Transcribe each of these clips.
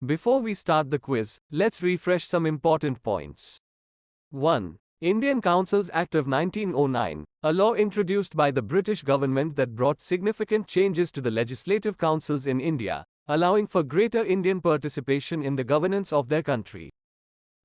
Before we start the quiz, let's refresh some important points. 1. Indian Councils Act of 1909, a law introduced by the British government that brought significant changes to the legislative councils in India, allowing for greater Indian participation in the governance of their country.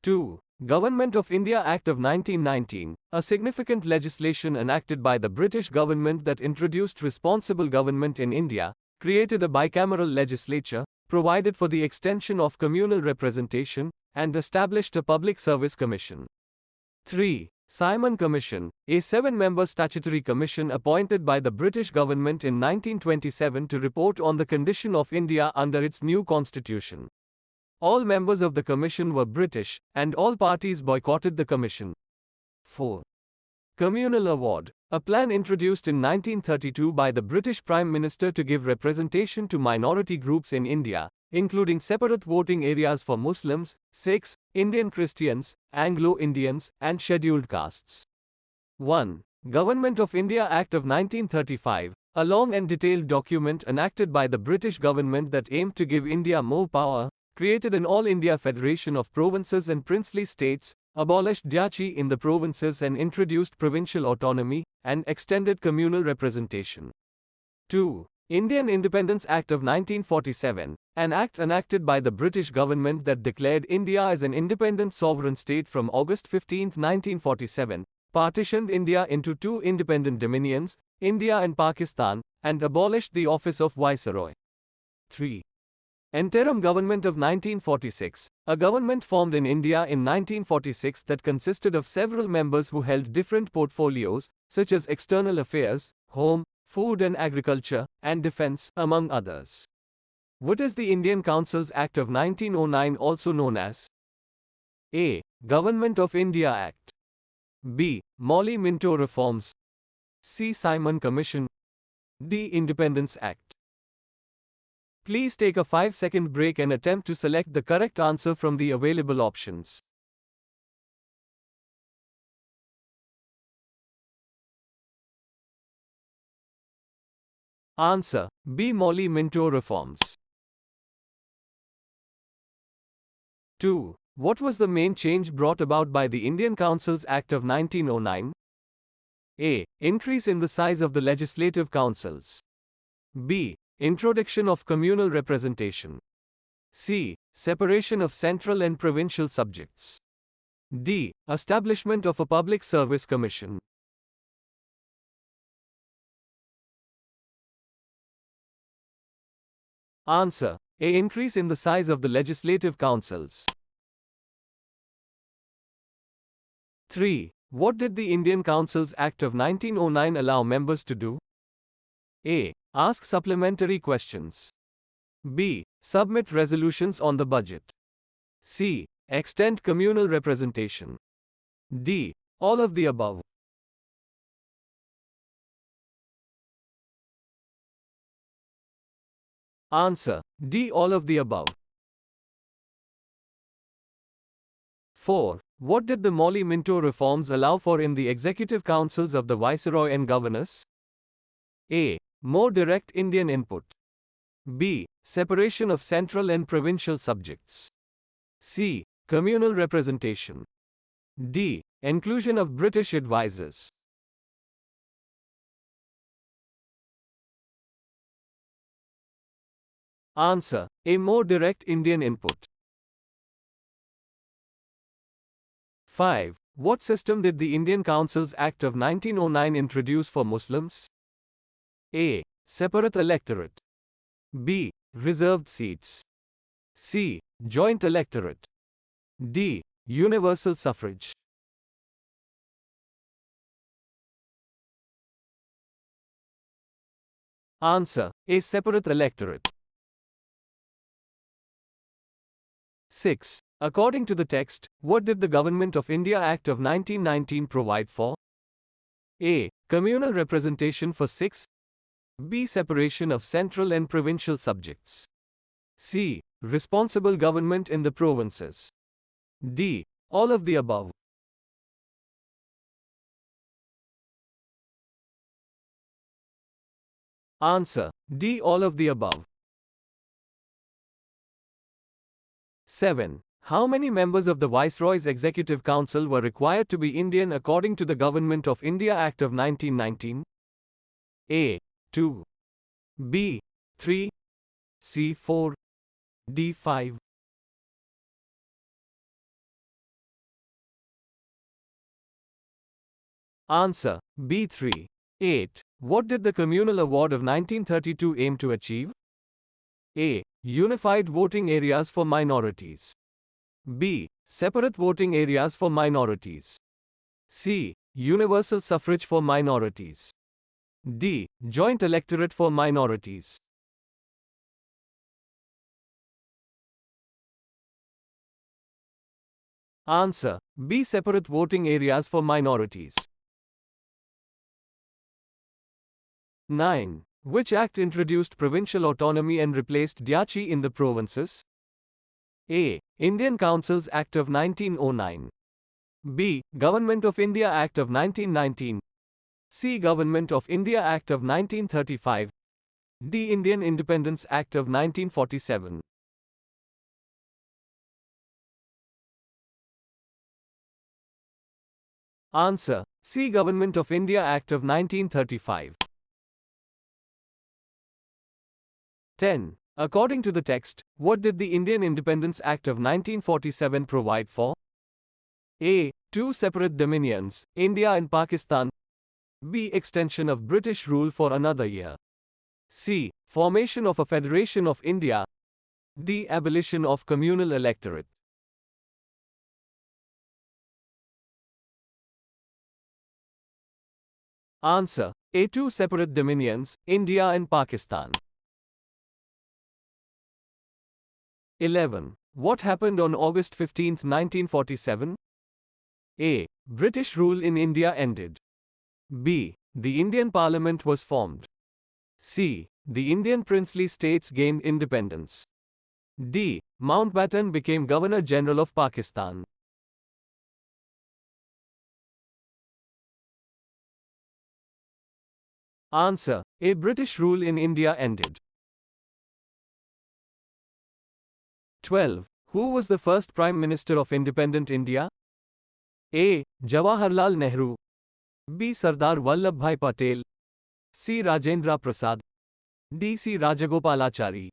2. Government of India Act of 1919, a significant legislation enacted by the British government that introduced responsible government in India, created a bicameral legislature, provided for the extension of communal representation, and established a public service commission. 3. Simon Commission, a 7-member statutory commission appointed by the British government in 1927 to report on the condition of India under its new constitution. All members of the commission were British, and all parties boycotted the commission. 4. Communal Award, a plan introduced in 1932 by the British Prime Minister to give representation to minority groups in India, including separate voting areas for Muslims, Sikhs, Indian Christians, Anglo-Indians, and scheduled castes. 1. Government of India Act of 1935, a long and detailed document enacted by the British government that aimed to give India more power, created an All-India Federation of Provinces and Princely States, abolished Dyachi in the provinces and introduced provincial autonomy, and extended communal representation. 2. Indian Independence Act of 1947, an act enacted by the British government that declared India as an independent sovereign state from August 15, 1947, partitioned India into 2 independent dominions, India and Pakistan, and abolished the office of Viceroy. 3. Interim Government of 1946, a government formed in India in 1946 that consisted of several members who held different portfolios, such as external affairs, home, food and agriculture, and defense, among others. What is the Indian Councils Act of 1909 also known as? A. Government of India Act. B. Morley-Minto Reforms. C. Simon Commission. D. Independence Act. Please take a 5-second break and attempt to select the correct answer from the available options. Answer: B. Morley-Minto Reforms. 2. What was the main change brought about by the Indian Councils Act of 1909? A. Increase in the size of the legislative councils. B. Introduction of communal representation. C. Separation of central and provincial subjects. D. Establishment of a public service commission. Answer: A. Increase in the size of the legislative councils. 3. What did the Indian Councils Act of 1909 allow members to do? A. Ask supplementary questions. B. Submit resolutions on the budget. C. Extend communal representation. D. All of the above. Answer: D. All of the above. 4. What did the Morley-Minto reforms allow for in the executive councils of the Viceroy and governors? A. More direct Indian input. B. Separation of central and provincial subjects. C. Communal representation. D. Inclusion of British advisors. Answer: A. More direct Indian input. 5. What system did the Indian Councils Act of 1909 introduce for Muslims? A. Separate electorate. B. Reserved seats. C. Joint electorate. D. Universal suffrage. Answer: A. Separate electorate. 6. According to the text, what did the Government of India Act of 1919 provide for? A. Communal representation for Sikhs. B. Separation of central and provincial subjects. C. Responsible government in the provinces. D. All of the above. Answer: D. All of the above. 7. How many members of the Viceroy's Executive Council were required to be Indian according to the Government of India Act of 1919? A. 2. B. 3. C. 4. D. 5. Answer. B. 3. 8. What did the Communal Award of 1932 aim to achieve? A. Unified voting areas for minorities. B. Separate voting areas for minorities. C. Universal suffrage for minorities. D. Joint electorate for minorities. Answer. B. Separate voting areas for minorities. 9. Which act introduced provincial autonomy and replaced Diachi in the provinces? A. Indian Councils Act of 1909. B. Government of India Act of 1919. C. Government of India Act of 1935. D. Indian Independence Act of 1947. Answer. C. Government of India Act of 1935. 10. According to the text, what did the Indian Independence Act of 1947 provide for? A. Two separate dominions, India and Pakistan. B. Extension of British rule for another year. C. Formation of a Federation of India. D. Abolition of communal electorate. Answer. A. Two separate dominions, India and Pakistan. 11. What happened on August 15, 1947? A. British rule in India ended. B. The Indian Parliament was formed. C. The Indian princely states gained independence. D. Mountbatten became Governor General of Pakistan. Answer. A. British rule in India ended. 12. Who was the first Prime Minister of independent India? A. Jawaharlal Nehru. B. Sardar Vallabhbhai Patel. C. Rajendra Prasad. D. C. Rajagopalachari.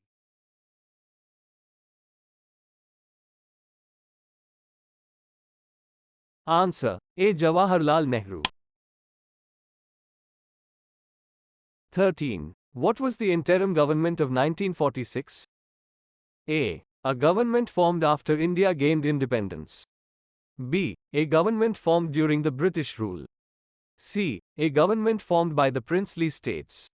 Answer. A. Jawaharlal Nehru. 13. What was the interim government of 1946? A. A government formed after India gained independence. B. A government formed during the British rule. C. A government formed by the princely states.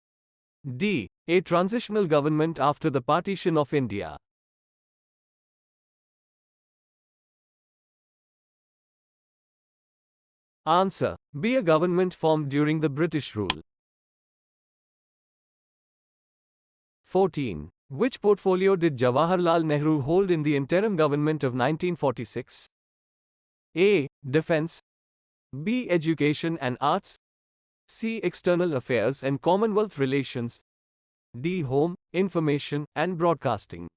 D. A transitional government after the partition of India. Answer. B. A government formed during the British rule. 14. Which portfolio did Jawaharlal Nehru hold in the interim government of 1946? A. Defense. B. Education and Arts. C. External Affairs and Commonwealth Relations. D. Home, Information and Broadcasting.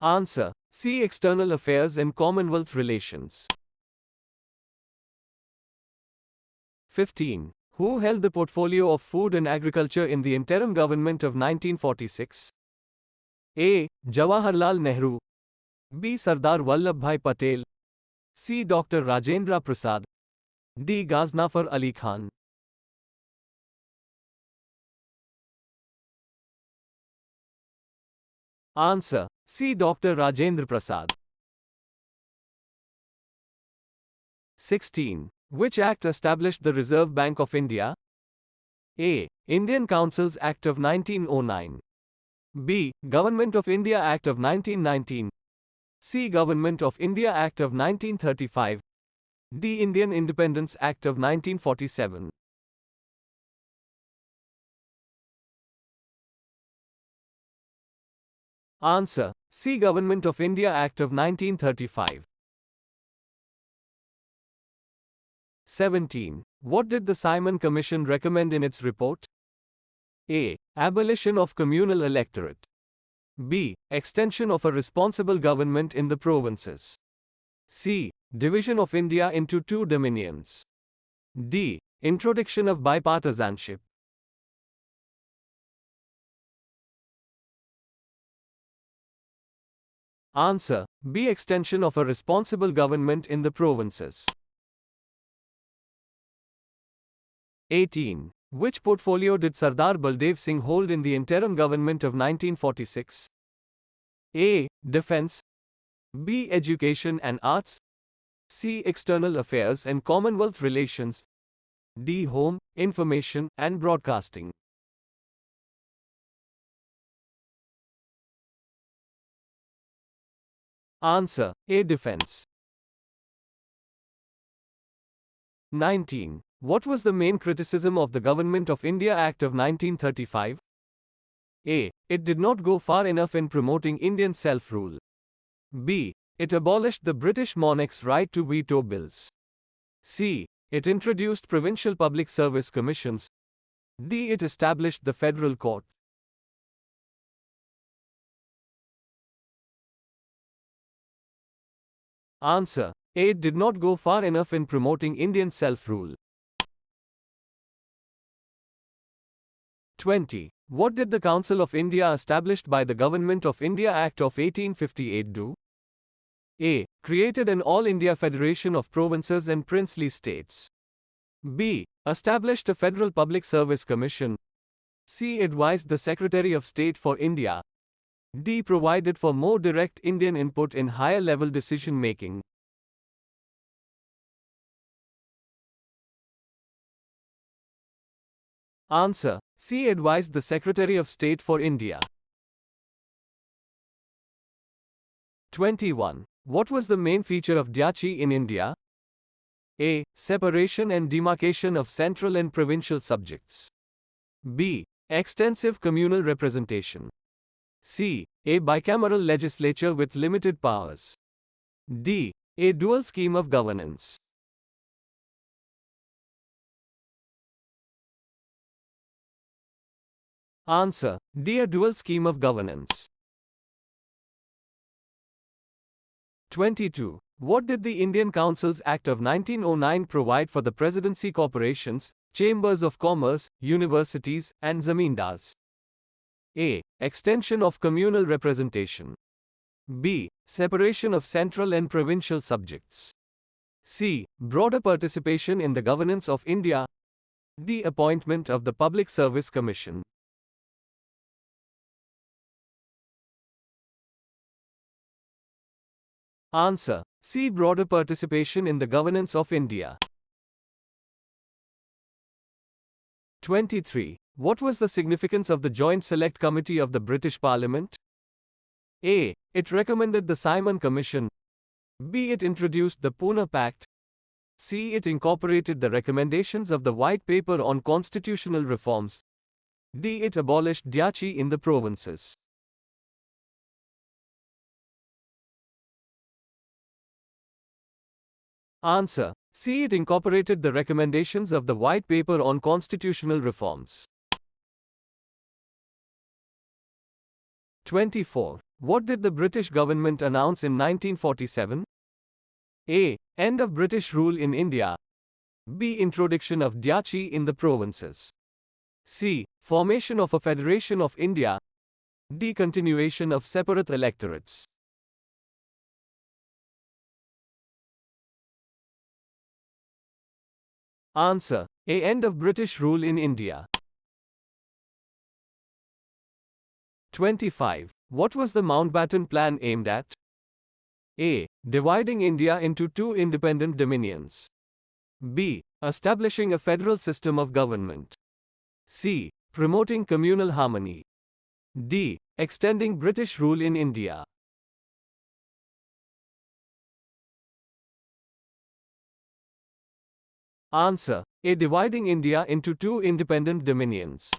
Answer. C. External Affairs and Commonwealth Relations. 15. Who held the portfolio of Food and Agriculture in the interim government of 1946? A. Jawaharlal Nehru. B. Sardar Vallabhbhai Patel. C. Dr. Rajendra Prasad. D. Ghaznafar Ali Khan. Answer. C. Dr. Rajendra Prasad. 16. Which act established the Reserve Bank of India? A. Indian Councils Act of 1909. B. Government of India Act of 1919. C. Government of India Act of 1935. D. Indian Independence Act of 1947. Answer. C. Government of India Act of 1935. 17. What did the Simon Commission recommend in its report? A. Abolition of communal electorate. B. Extension of a responsible government in the provinces. C. Division of India into two dominions. D. Introduction of bipartisanship. Answer: B. Extension of a responsible government in the provinces. 18. Which portfolio did Sardar Baldev Singh hold in the interim government of 1946? A. Defence. B. Education and Arts. C. External Affairs and Commonwealth Relations. D. Home, Information and Broadcasting. Answer: A. Defence. 19. What was the main criticism of the Government of India Act of 1935? A. It did not go far enough in promoting Indian self-rule. B. It abolished the British monarch's right to veto bills. C. It introduced provincial public service commissions. D. It established the federal court. Answer: A. It did not go far enough in promoting Indian self-rule. 20. What did the Council of India established by the Government of India Act of 1858 do? A. Created an All India Federation of Provinces and Princely States. B. Established a Federal Public Service Commission. C. Advised the Secretary of State for India. D. Provided for more direct Indian input in higher level decision making. Answer: C. Advised the Secretary of State for India. 21. What was the main feature of Dyachi in India? A. Separation and demarcation of central and provincial subjects. B. Extensive communal representation. C. A bicameral legislature with limited powers. D. A dual scheme of governance. Answer: D. A dual scheme of governance. 22. What did the Indian Councils Act of 1909 provide for the presidency corporations, chambers of commerce, universities, and zamindars? A. Extension of communal representation. B. Separation of central and provincial subjects. C. Broader participation in the governance of India. D. Appointment of the Public Service Commission. Answer: C. Broader participation in the governance of India. 23. What was the significance of the Joint Select Committee of the British Parliament? A. It recommended the Simon Commission. B. It introduced the Pune Pact. C. It incorporated the recommendations of the White Paper on Constitutional Reforms. D. It abolished Dyachi in the provinces. Answer: C. It incorporated the recommendations of the White Paper on Constitutional Reforms. 24. What did the British government announce in 1947? A. End of British rule in India. B. Introduction of Dyachi in the provinces. C. Formation of a Federation of India. D. Continuation of separate electorates. Answer: A. End of British rule in India. 25. What was the Mountbatten Plan aimed at? A. Dividing India into two independent dominions. B. Establishing a federal system of government. C. Promoting communal harmony. D. Extending British rule in India. Answer: A. Dividing India into two independent dominions.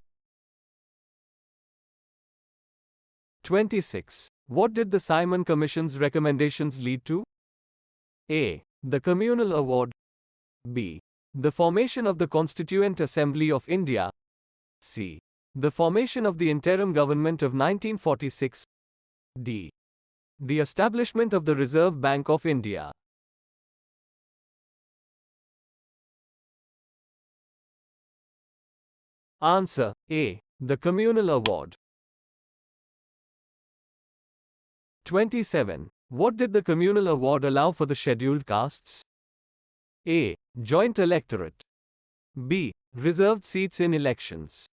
26. What did the Simon Commission's recommendations lead to? A. The Communal Award. B. The formation of the Constituent Assembly of India. C. The formation of the Interim Government of 1946. D. The establishment of the Reserve Bank of India. Answer A. The Communal Award. 27. What did the Communal Award allow for the scheduled castes? A. Joint electorate. B. Reserved seats in elections.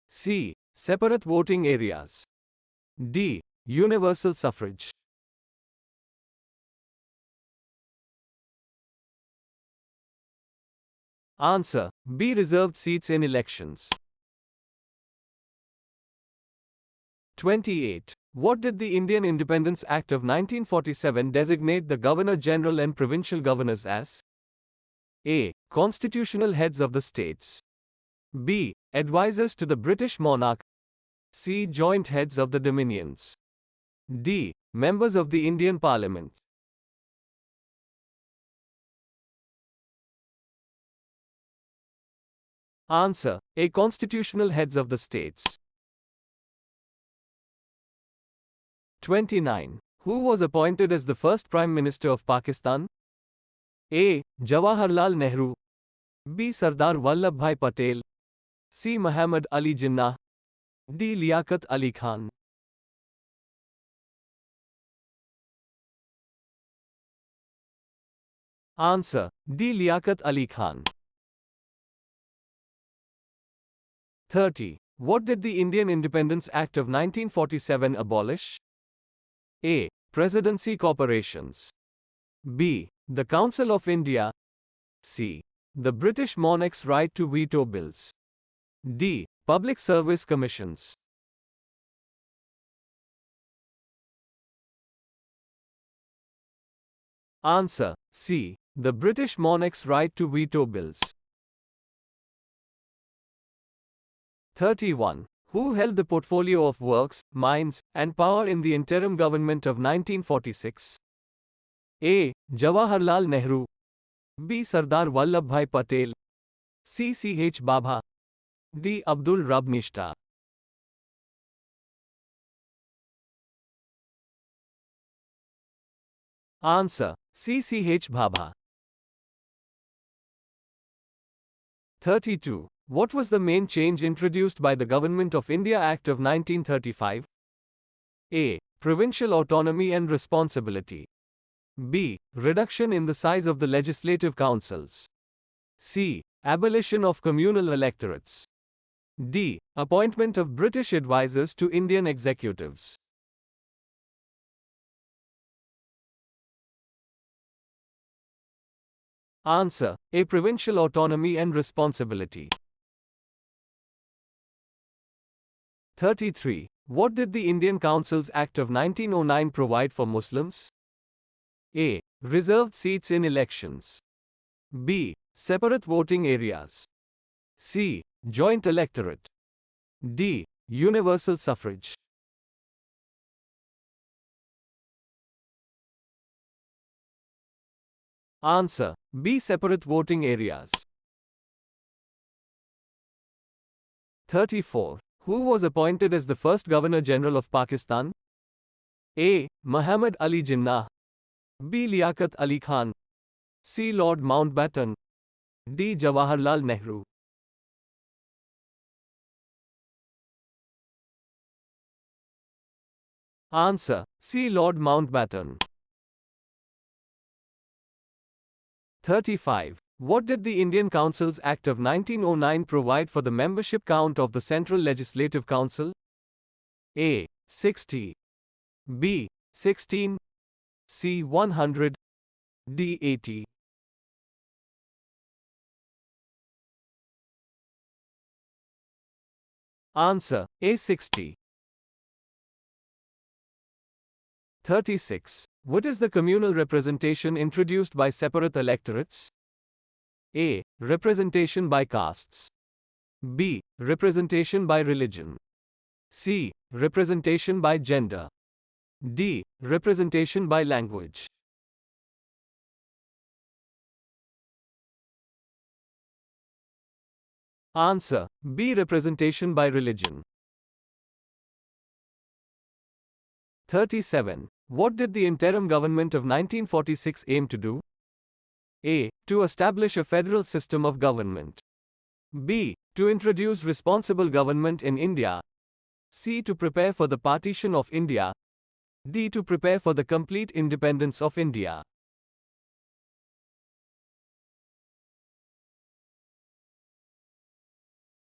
C. Separate voting areas. D. Universal suffrage. Answer B. Reserved seats in elections. 28. What did the Indian Independence Act of 1947 designate the Governor-General and Provincial Governors as? A. Constitutional heads of the states. B. Advisors to the British monarch. C. Joint heads of the dominions. D. Members of the Indian Parliament. Answer A. Constitutional heads of the states. 29. Who was appointed as the first Prime Minister of Pakistan? A. Jawaharlal Nehru. B. Sardar Vallabhbhai Patel. C. Muhammad Ali Jinnah. D. Liaquat Ali Khan. Answer D. Liaquat Ali Khan. 30. What did the Indian Independence Act of 1947 abolish? A. Presidency corporations. B. The Council of India. C. The British monarch's right to veto bills. D. Public service commissions. Answer C. The British monarch's right to veto bills. 31. Who held the portfolio of works, mines, and power in the interim government of 1946? A. Jawaharlal Nehru. B. Sardar Vallabhbhai Patel. C. C.H. Bhabha. D. Abdul Rab Nishta. Answer C. C.H. Bhabha. 32. What was the main change introduced by the Government of India Act of 1935? A. Provincial autonomy and responsibility. B. Reduction in the size of the legislative councils. C. Abolition of communal electorates. D. Appointment of British advisors to Indian executives. Answer A. Provincial autonomy and responsibility. 33. What did the Indian Councils Act of 1909 provide for Muslims? A. Reserved seats in elections. B. Separate voting areas. C. Joint electorate. D. Universal suffrage. Answer B. Separate voting areas. 34. Who was appointed as the first Governor-General of Pakistan? A. Muhammad Ali Jinnah. B. Liaquat Ali Khan. C. Lord Mountbatten. D. Jawaharlal Nehru. Answer C. Lord Mountbatten. 35. What did the Indian Councils Act of 1909 provide for the membership count of the Central Legislative Council? A. 60. B. 16. C. 100. D. 80. Answer A. 60. 36. What is the communal representation introduced by separate electorates? A. Representation by castes. B. Representation by religion. C. Representation by gender. D. Representation by language. Answer B. Representation by religion. 37. What did the interim government of 1946 aim to do? A. To establish a federal system of government. B. To introduce responsible government in India. C. To prepare for the partition of India. D. To prepare for the complete independence of India.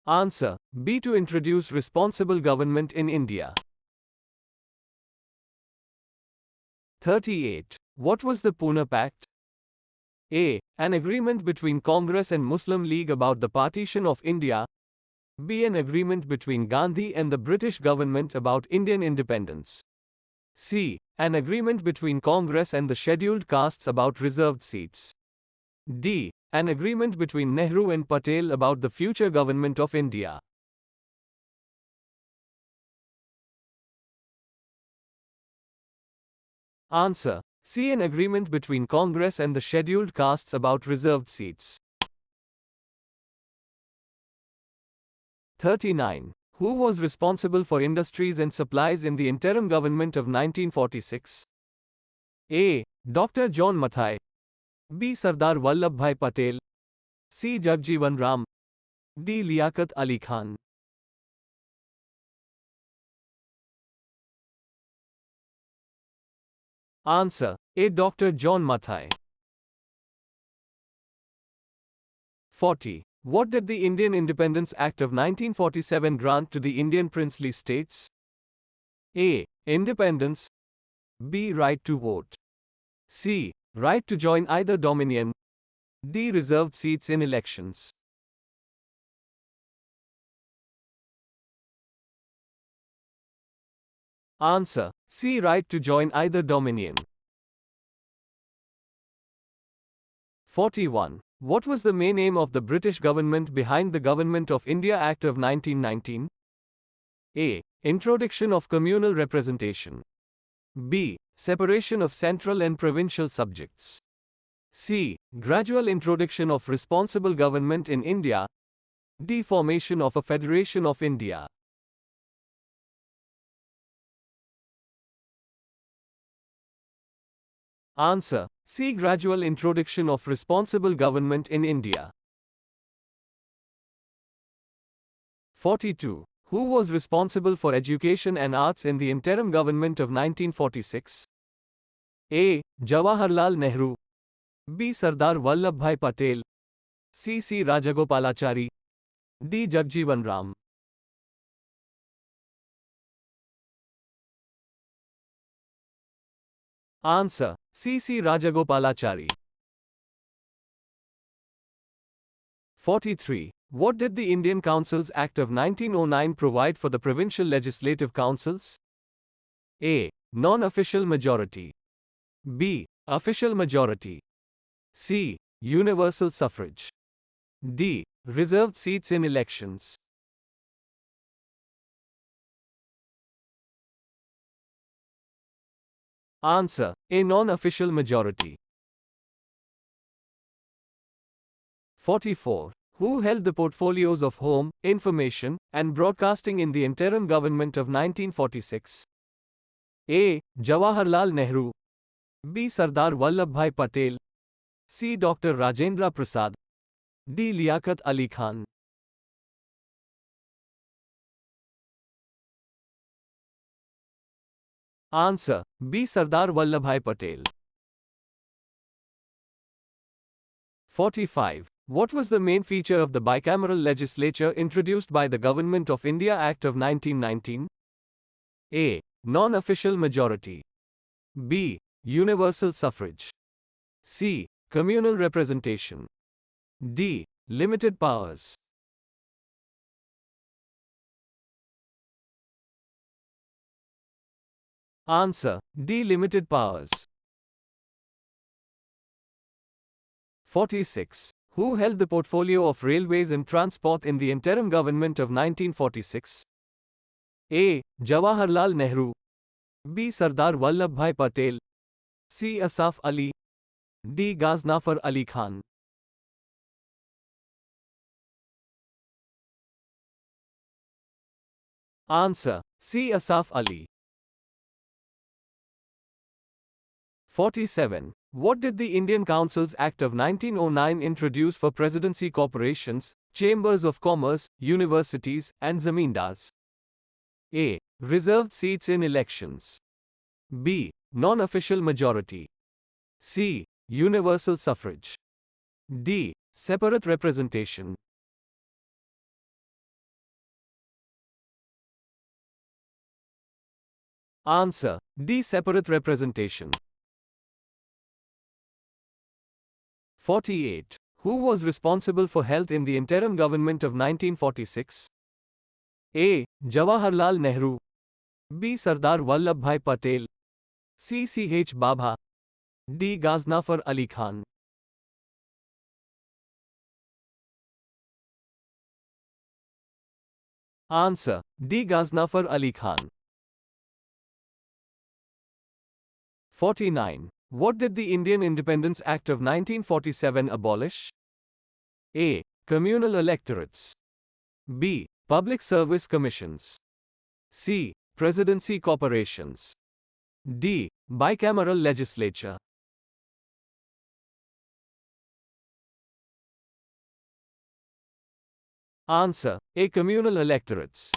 Answer B. To introduce responsible government in India. 38. What was the Pune Pact? A. An agreement between Congress and Muslim League about the partition of India. B. An agreement between Gandhi and the British government about Indian independence. C. An agreement between Congress and the scheduled castes about reserved seats. D. An agreement between Nehru and Patel about the future government of India. Answer C. An agreement between Congress and the scheduled castes about reserved seats. 39. Who was responsible for industries and supplies in the interim government of 1946? A. Dr. John Mathai. B. Sardar Vallabhbhai Patel. C. Jagjeevan Ram. D. Liaquat Ali Khan. Answer A. Dr. John Mathai. 40. What did the Indian Independence Act of 1947 grant to the Indian princely states? A. Independence. B. Right to vote. C. Right to join either dominion. D. Reserved seats in elections. Answer C. Right to join either dominion. 41. What was the main aim of the British government behind the Government of India Act of 1919? A. Introduction of communal representation. B. Separation of central and provincial subjects. C. Gradual introduction of responsible government in India. D. Formation of a Federation of India. Answer C. Gradual introduction of responsible government in India. 42. Who was responsible for education and arts in the interim government of 1946? A. Jawaharlal Nehru. B. Sardar Vallabhbhai Patel. C. Rajagopalachari. D. Jagjeevan Ram. Answer C. Rajagopalachari. 43. What did the Indian Councils Act of 1909 provide for the provincial legislative councils? A. Non-official majority. B. Official majority. C. Universal suffrage. D. Reserved seats in elections. Answer A. Non-official majority. 44. Who held the portfolios of Home, Information, and Broadcasting in the interim government of 1946? A. Jawaharlal Nehru. B. Sardar Vallabhbhai Patel. C. Dr. Rajendra Prasad. D. Liaquat Ali Khan. Answer B. Sardar Vallabhbhai Patel. 45. What was the main feature of the bicameral legislature introduced by the Government of India Act of 1919? A. Non-official majority. B. Universal suffrage. C. Communal representation. D. Limited powers. Answer D. Limited powers. 46. Who held the portfolio of Railways and Transport in the interim government of 1946? A. Jawaharlal Nehru. B. Sardar Vallabhbhai Patel. C. Asaf Ali. D. Ghaznafar Ali Khan. Answer: C. Asaf Ali. 47. What did the Indian Councils Act of 1909 introduce for presidency corporations, chambers of commerce, universities, and zamindars? A. Reserved seats in elections. B. Non-official majority. C. Universal suffrage. D. Separate representation. Answer: D. Separate representation. 48. Who was responsible for health in the interim government of 1946? A. Jawaharlal Nehru. B. Sardar Vallabhbhai Patel. C. C.H. Babha. D. Ghaznafar Ali Khan. Answer: D. Ghaznafar Ali Khan. 49. What did the Indian Independence Act of 1947 abolish? A. Communal electorates. B. Public service commissions. C. Presidency corporations. D. Bicameral legislature. Answer: A. Communal electorates.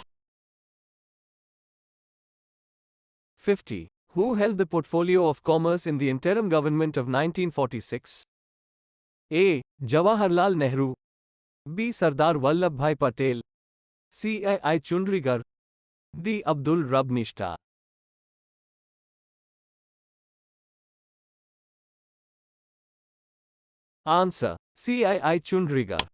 50. Who held the portfolio of commerce in the interim government of 1946? A. Jawaharlal Nehru. B. Sardar Vallabhbhai Patel. C. I. Chundrigar. D. Abdul Rab Nishta. Answer: C. I. Chundrigar.